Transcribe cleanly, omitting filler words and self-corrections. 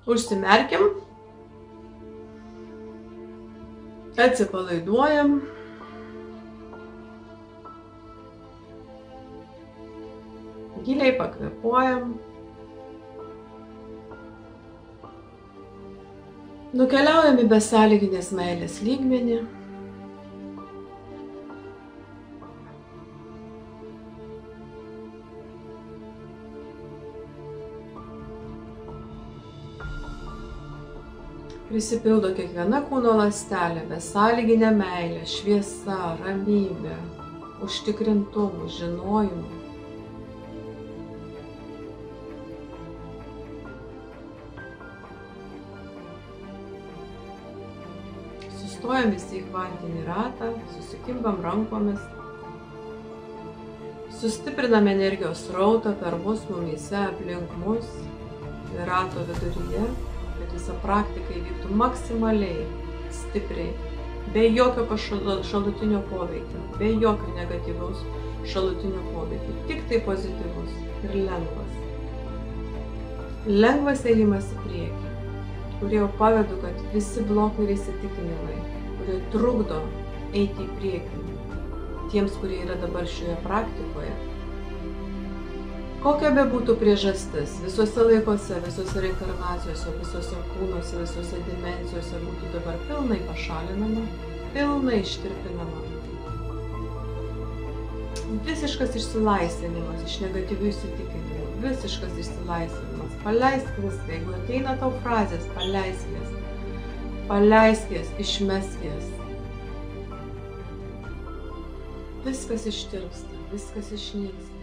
Užsimerkiam, atsipalaiduojam, giliai pakvėpuojam, nukeliaujam į besąlyginės meilės lygmenį. Prisipildo kiekviena kūno ląstelė besąlyginė meilė, šviesa, ramybė, užtikrintumu, žinojimu. Sustojam visi į kvantinį ratą, susikimbam rankomis, sustiprinam energijos srautą per mus, mumyse, aplink mus, rato viduryje. Kad visa praktika įvyktų maksimaliai, stipriai, be jokio šalutinio poveikio, be jokio negatyvaus šalutinio poveikio, tik tai pozityvus ir lengvas. Lengvas ėjimas į priekį, kurie jau pavedu, kad visi blokai ir įsitikinimai, kurie trukdo eiti į priekį, tiems, kurie yra dabar šioje praktikoje, kokia be būtų priežastis, visose laikuose, visose reinkarnacijose, visose kūnuose, visose dimensijose būtų dabar pilnai pašalinama, pilnai ištirpinama. Visiškas išsilaisvinimas iš negatyvių įsitikinimų, visiškas išsilaisvinimas. Paleisk viską, jeigu ateina tau frazės, paleisk jas, išmesk jas. Viskas ištirpsta, viskas išnyksta.